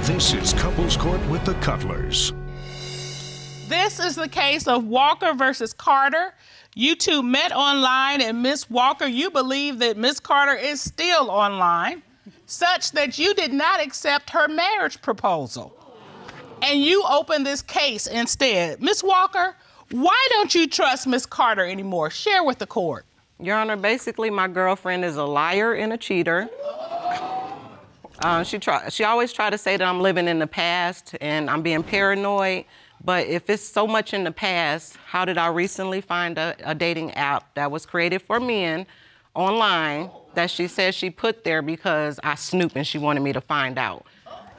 This is Couples Court with the Cutlers. This is the case of Walker versus Carter. You two met online, and Miss Walker, you believe that Miss Carter is still online, such that you did not accept her marriage proposal. And you opened this case instead. Miss Walker, why don't you trust Miss Carter anymore? Share with the court. Your Honor, basically my girlfriend is a liar and a cheater. She always try to say that I'm living in the past and I'm being paranoid. But if it's so much in the past, how did I recently find a dating app that was created for men online that she says she put there because I snooped and she wanted me to find out?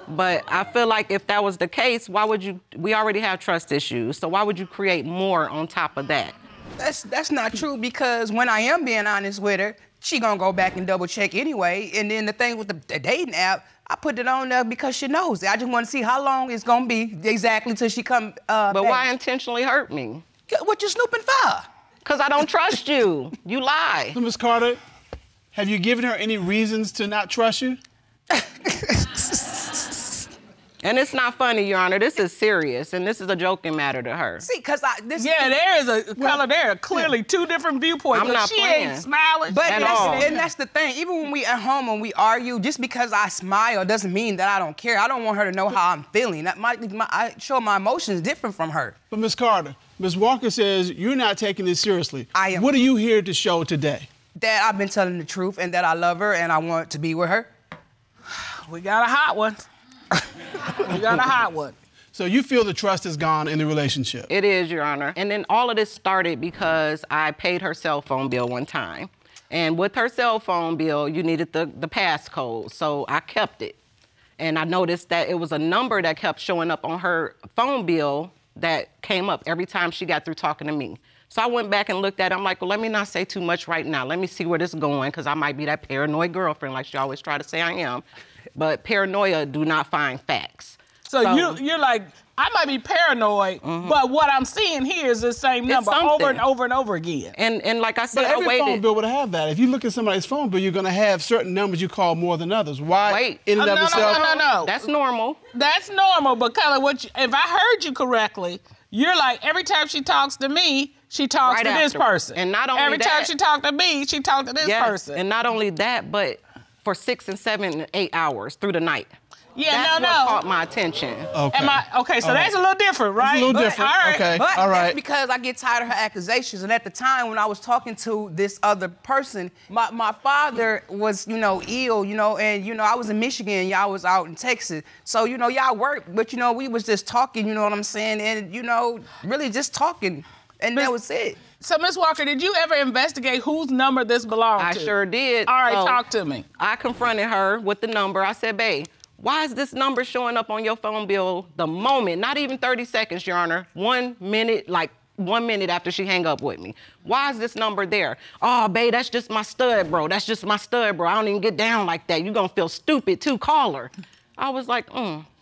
But I feel like if that was the case, why would you, we already have trust issues, so why would you create more on top of that? That's not true, because when I am being honest with her, she gonna go back and double check anyway. And then the thing with the dating app, I put it on there because she knows it. I just want to see how long it's gonna be exactly till she come But back. why intentionally hurt me? What you snooping for? Because I don't trust you. You lie. So, Ms. Carter, have you given her any reasons to not trust you? And it's not funny, Your Honor. This is serious, and this is a joking matter to her. See, because there is a color there. Clearly, two different viewpoints. I'm not she playing. ain't smiling. But At all. that's the thing. Even when we at home and we argue, just because I smile doesn't mean that I don't care. I don't want her to know how I'm feeling. I show my emotions different from her. But, Ms. Carter, Ms. Walker says you're not taking this seriously. I am. What are you here to show today? That I've been telling the truth and that I love her and I want to be with her. We got a hot one. We got a hot one. So you feel the trust is gone in the relationship? It is, Your Honor. And then all of this started because I paid her cell phone bill one time. And with her cell phone bill, you needed the passcode, so I kept it. And I noticed that it was a number that kept showing up on her phone bill that came up every time she got through talking to me. So I went back and looked at it. I'm like, well, let me not say too much right now. Let me see where this is going, because I might be that paranoid girlfriend like she always try to say I am. But paranoia do not find facts. So you're like, I might be paranoid, but what I'm seeing here is the same number over and over and over again. And like I said, But every phone bill would have that. If you look at somebody's phone bill, you're going to have certain numbers you call more than others. Why? Wait. No. That's normal. That's normal, but Kelly, if I heard you correctly, you're like, every time she talks to me, she talks to this person. And not only every time she talks to me, she talks to this person. And not only that, but for 6 and 7 and 8 hours through the night. Yeah, that's what caught my attention. Okay. So that's a little different, right? It's a little different. All right. Okay. But all right. that's because I get tired of her accusations. And at the time when I was talking to this other person, my father was, ill, and, I was in Michigan, y'all was out in Texas. So, y'all worked, but, we was just talking, you know what I'm saying? And, really just talking. And that was it. So, Ms. Walker, did you ever investigate whose number this belonged to? I sure did. All right, talk to me. I confronted her with the number. I said, babe, why is this number showing up on your phone bill the moment, not even 30 seconds, Your Honor, 1 minute, like 1 minute after she hang up with me? Why is this number there? Oh, babe, that's just my stud, bro. That's just my stud, bro. I don't even get down like that. You're gonna feel stupid too, call her. I was like,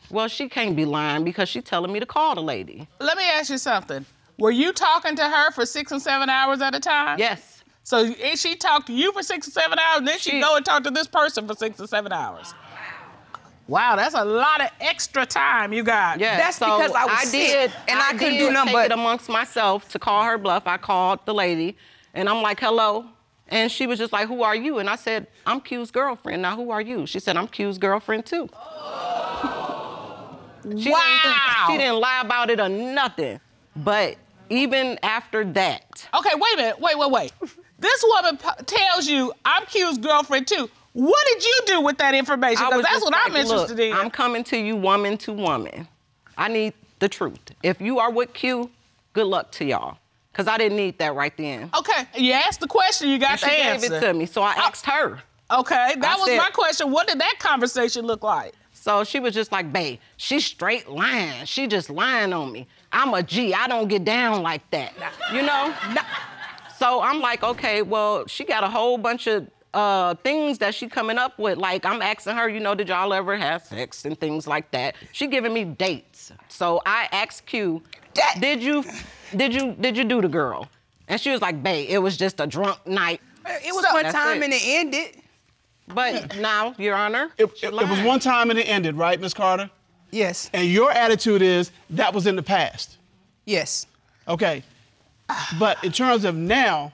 well, she can't be lying because she's telling me to call the lady. Let me ask you something. Were you talking to her for 6 and 7 hours at a time? Yes. So she talked to you for 6 or 7 hours, and then she go and talk to this person for 6 or 7 hours. Wow, that's a lot of extra time you got. Yeah, that's because I was sick, and I couldn't do nothing but take it amongst myself to call her bluff. I called the lady, and I'm like, hello. And she was just like, who are you? And I said, I'm Q's girlfriend. Now, who are you? She said, I'm Q's girlfriend, too. She didn't lie about it or nothing. But even after that. Okay, wait a minute. Wait. This woman tells you, I'm Q's girlfriend, too. What did you do with that information? Because that's what I'm interested in. I'm coming to you woman to woman. I need the truth. If you are with Q, good luck to y'all. Because I didn't need that right then. Okay, you asked the question, you got the answer. She gave it to me, so I asked her. Okay, that was my question. What did that conversation look like? So she was just like, babe, she's straight lying. She just lying on me. I'm a G, I don't get down like that, you know? So I'm like, okay, well, she got a whole bunch of things that she coming up with. Like, I'm asking her, did y'all ever have sex and things like that. She giving me dates. So I asked Q, did you do the girl? And she was like, babe, it was just a drunk night. It was one time and it ended. But now, Your Honor. It was one time and it ended, right, Miss Carter? Yes. And your attitude is that was in the past. Yes. Okay. But in terms of now,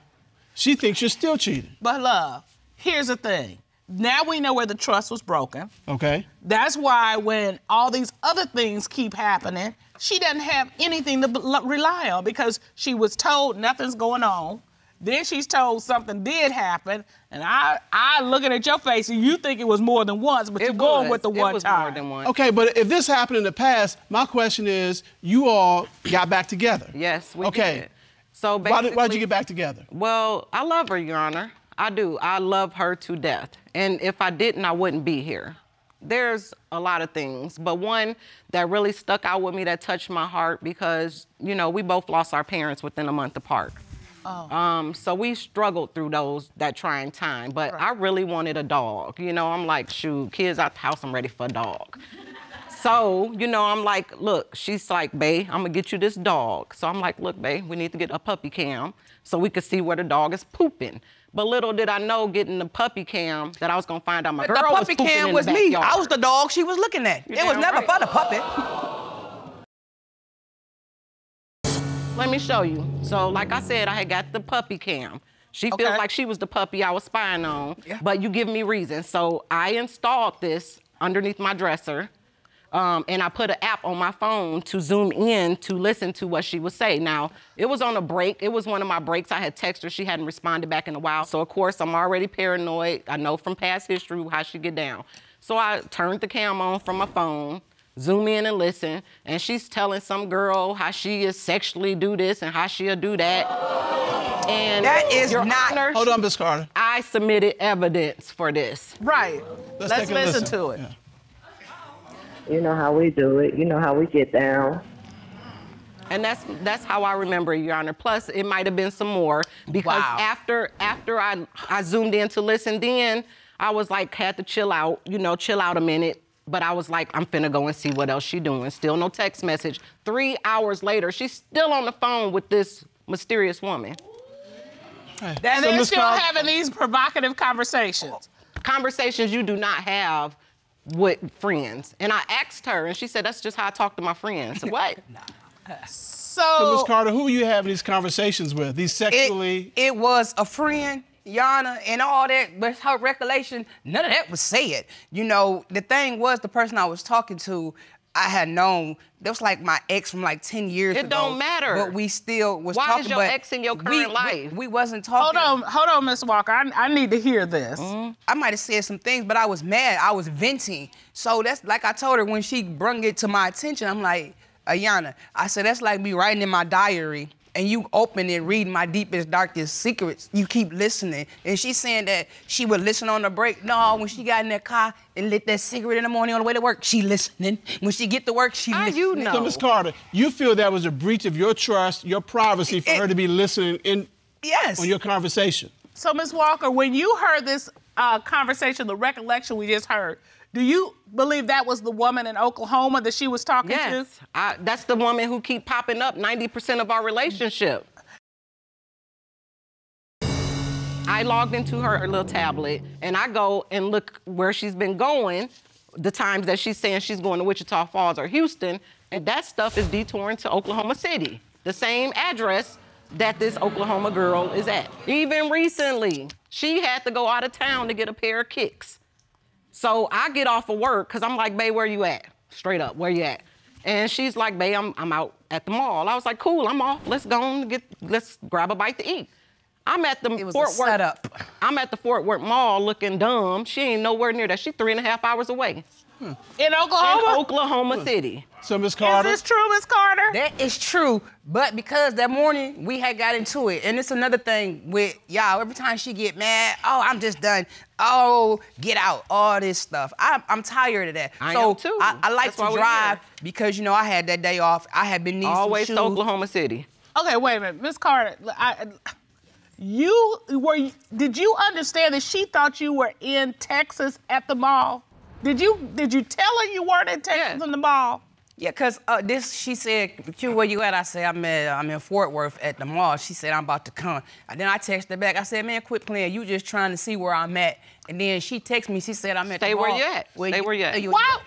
she thinks you're still cheating. But love, here's the thing. Now we know where the trust was broken. Okay. That's why when all these other things keep happening, she doesn't have anything to rely on because she was told nothing's going on. Then she's told something did happen, and I looking at your face and you think it was more than once, but you're going with the one time. More than once. Okay, but if this happened in the past, my question is, you all got back together. Yes, we okay. did. So basically, why'd you get back together? Well, I love her, Your Honor. I do. I love her to death. And if I didn't, I wouldn't be here. There's a lot of things, but one that really stuck out with me that touched my heart because, you know, we both lost our parents within a month apart. Oh. So we struggled through that trying time, but I really wanted a dog. You know, I'm like, shoot, kids out the house, I'm ready for a dog. So, you know, I'm like, look, she's like, babe, I'm gonna get you this dog. So I'm like, look, babe, we need to get a puppy cam so we could see where the dog is pooping. But little did I know getting the puppy cam that I was gonna find out my girl was pooping in the backyard. The puppy cam was me. I was the dog she was looking at. It was never for the puppy. Let me show you. So, like I said, I had got the puppy cam. She feels like she was the puppy I was spying on, but you give me reasons. So I installed this underneath my dresser, and I put an app on my phone to zoom in to listen to what she would say. Now, it was on a break. It was one of my breaks. I had texted her. She hadn't responded back in a while. So, of course, I'm already paranoid. I know from past history how she get down. So I turned the cam on from my phone, zoom in and listen, and she's telling some girl how she is sexually do this and how she'll do that. And that is Your not... Honor, hold on, Ms. Carter. I submitted evidence for this. Right. Let's listen to it. Yeah. You know how we do it. You know how we get down. And that's how I remember it, Your Honor. Plus, it might have been some more because after I zoomed in to listen, then I was like, had to chill out a minute. But I was like, I'm finna go and see what else she doing. Still no text message. 3 hours later, she's still on the phone with this mysterious woman. And they're still having these provocative conversations. Conversations you do not have with friends. And I asked her, and she said, that's just how I talk to my friends. What? So, Ms. Carter, who are you having these conversations with? These sexually... It was a friend, Yana, and all that, but her recollection, none of that was said. You know, the thing was, the person I was talking to, I had known, that was like my ex from like 10 years ago. It don't matter. But we still was talking. Why is your ex in your current life? We wasn't talking. Hold on, Ms. Walker. I need to hear this. I might have said some things, but I was mad. I was venting. So that's like I told her when she brung it to my attention, I'm like, Ayana, I said, that's like me writing in my diary and you open it, read my deepest, darkest secrets. You keep listening. And she's saying that she would listen on the break. No, when she got in that car and lit that cigarette in the morning on the way to work, she listening. When she get to work, she listening. You know? So, Ms. Carter, you feel that was a breach of your trust, your privacy for her to be listening in on your conversation? So, Ms. Walker, when you heard this conversation, the recollection we just heard, do you believe that was the woman in Oklahoma that she was talking to? Yes, that's the woman who keep popping up 90% of our relationship. I logged into her little tablet, and I go and look where she's been going, the times that she's saying she's going to Wichita Falls or Houston, and that stuff is detouring to Oklahoma City, the same address that this Oklahoma girl is at. Even recently, she had to go out of town to get a pair of kicks. So I get off of work, because I'm like, babe, where you at? Straight up, where you at? And she's like, babe, I'm out at the mall. I was like, cool, I'm off. Let's go and let's grab a bite to eat. I'm at the I'm at the Fort Worth Mall looking dumb. She ain't nowhere near that. She's 3.5 hours away. In Oklahoma? In Oklahoma City. So, Ms. Carter? Is this true, Ms. Carter? That is true, but because that morning we had got into it, and it's another thing with y'all, every time she get mad, oh, I'm just done, oh, get out, all this stuff. I'm tired of that. I am too. I like to drive because, you know, I had that day off. I had been needing always some to shoes. Oklahoma City. Okay, wait a minute. Ms. Carter, did you understand that she thought you were in Texas at the mall? Did you tell her you weren't in Texas in the mall? Yeah, cause she said, Q, where you at? I said, I'm in Fort Worth at the mall. She said, I'm about to come. And then I texted her back. I said, man, quit playing. You just trying to see where I'm at. And then she texted me. She said, I'm at the mall. Stay where you at. Stay where you at.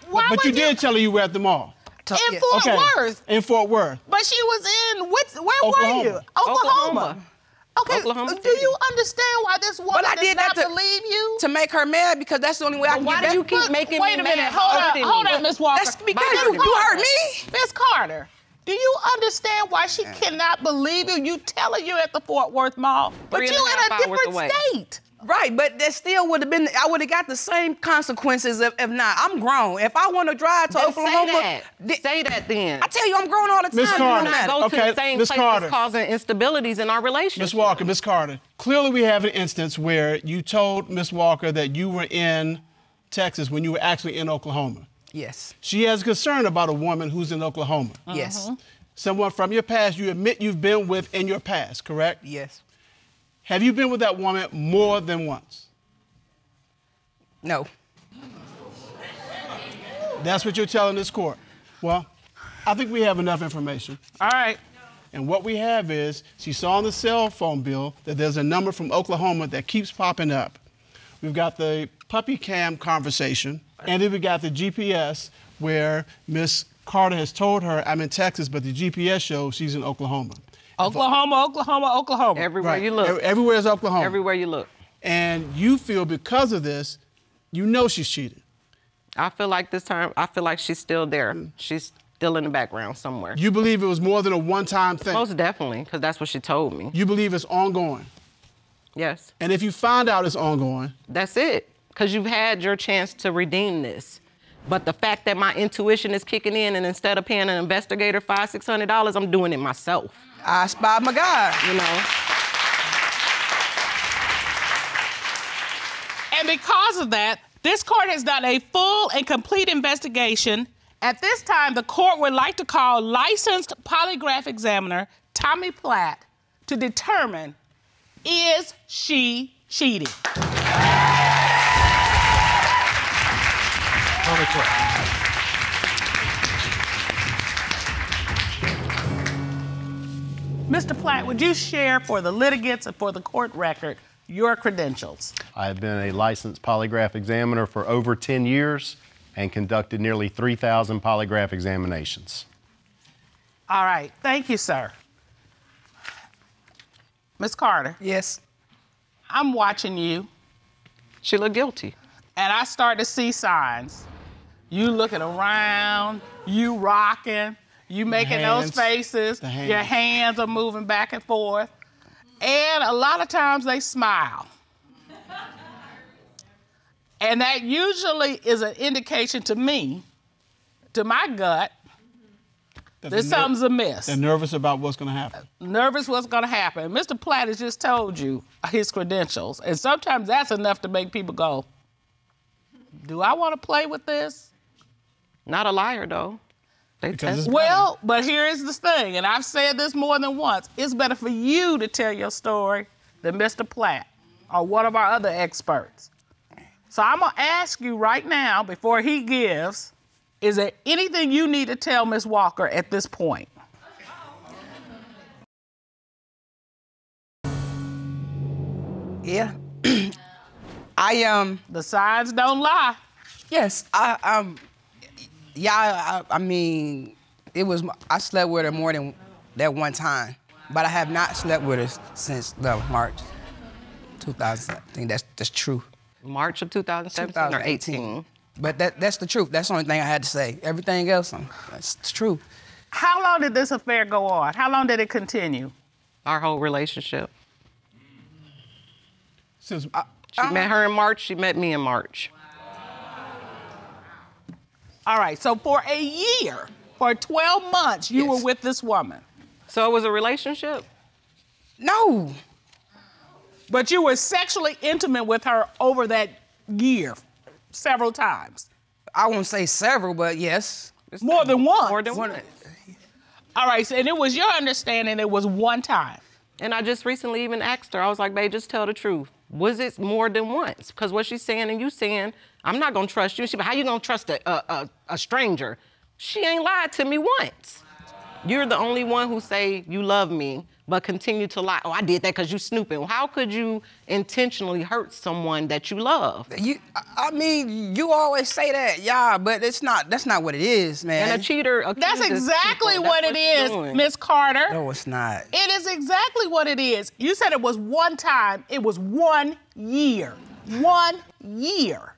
Why But you did tell her you were at the mall. In Fort Worth. In Fort Worth. But she was in, where Oklahoma. were you? Oklahoma. Okay, Oklahoma do you understand why this woman does not that believe you? To make her mad, because that's the only way I can Why get did you back. keep making Wait me a minute, mad? hold up, Miss Walker. That's because you hurt me. Miss Carter, do you understand why she cannot believe you? You telling you at the Fort Worth Mall, but you in a different state. Right, but that still would have been, I would have got the same consequences if not. I'm grown. If I want to drive to Oklahoma. Say that then. I tell you, I'm grown all the time. Miss Carter. Go to the same place that's causing instabilities in our relationship. Miss Walker, Miss Carter, clearly we have an instance where you told Miss Walker that you were in Texas when you were actually in Oklahoma. Yes. She has concern about a woman who's in Oklahoma. Yes. Someone from your past you admit you've been with in your past, correct? Yes. Have you been with that woman more than once? No. That's what you're telling this court. Well, I think we have enough information. All right. And what we have is, she saw on the cell phone bill that there's a number from Oklahoma that keeps popping up. We've got the puppy cam conversation, and then we got the GPS where Miss Carter has told her, I'm in Texas, but the GPS shows she's in Oklahoma. Oklahoma. Everywhere you look. Everywhere is Oklahoma. Everywhere you look. And you feel because of this, you know she's cheated. I feel like this time, she's still there. She's still in the background somewhere. You believe it was more than a one-time thing? Most definitely, because that's what she told me. You believe it's ongoing? Yes. And if you find out it's ongoing? That's it, because you've had your chance to redeem this. But the fact that my intuition is kicking in, and instead of paying an investigator $500, $600, I'm doing it myself. I spied my God. You know? And because of that, this court has done a full and complete investigation. At this time, the court would like to call licensed polygraph examiner Tommy Platt to determine, is she cheating? Tommy Platt. Mr. Platt, would you share for the litigants and for the court record your credentials? I have been a licensed polygraph examiner for over 10 years and conducted nearly 3,000 polygraph examinations. All right, thank you, sir. Ms. Carter. Yes. I'm watching you. She looked guilty. And I start to see signs. You looking around, you rocking, you making those faces, your hands are moving back and forth. And a lot of times they smile. And that usually is an indication to me, to my gut, that something's amiss. They're nervous about what's going to happen. Nervous what's going to happen. Mr. Platt has just told you his credentials. And sometimes that's enough to make people go, do I want to play with this? Not a liar, though. Well, but here is the thing, and I've said this more than once. It's better for you to tell your story than Mr. Platt or one of our other experts. So I'm going to ask you right now, before he gives, is there anything you need to tell Ms. Walker at this point? Yeah. The signs don't lie. Yes, I mean, I slept with her more than that one time, but I have not slept with her since March 2000. I think that's true. March of 2017 or 18. But that's the truth. That's the only thing I had to say. Everything else, that's true. How long did this affair go on? How long did it continue? Our whole relationship. Since she met her in March, she met me in March. All right, so for a year, for 12 months, you were with this woman. So it was a relationship? No. But you were sexually intimate with her over that year, several times. I won't say several, but yes. More than once. More than once. All right, so, and it was your understanding it was one time. And I just recently even asked her, I was like, babe, just tell the truth. Was it more than once? Because what she's saying and you saying, I'm not gonna trust you. She, how you gonna trust a stranger? She ain't lied to me once. You're the only one who say you love me, but continue to lie. Oh, I did that because you snooping. How could you intentionally hurt someone that you love? I mean, you always say that, yeah, but that's not what it is, man. And a cheater That's exactly what it is, Miss Carter. No, it's not. It is exactly what it is. You said it was one time. It was 1 year. 1 year.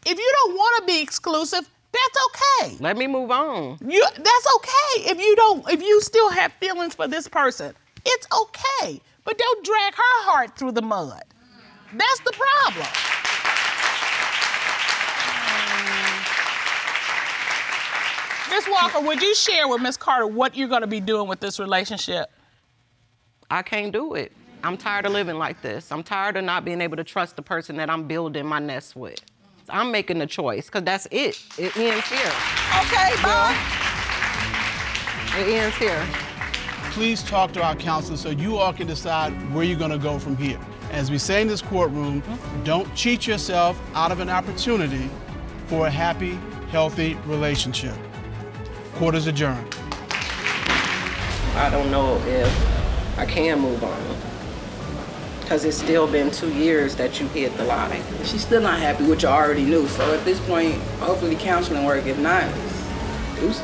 If you don't want to be exclusive, that's okay. Let me move on. That's okay. If you still have feelings for this person, it's okay. But don't drag her heart through the mud. That's the problem. Ms. Walker, would you share with Ms. Carter what you're going to be doing with this relationship? I can't do it. I'm tired of living like this. I'm tired of not being able to trust the person that I'm building my nest with. I'm making the choice, because that's it. It ends here. Okay, bye. It ends here. Please talk to our counselor so you all can decide where you're going to go from here. As we say in this courtroom, don't cheat yourself out of an opportunity for a happy, healthy relationship. Court is adjourned. I don't know if I can move on, because it's still been 2 years that you hid the lie. She's still not happy, which you already knew. So at this point, hopefully counseling work. If not, deuces.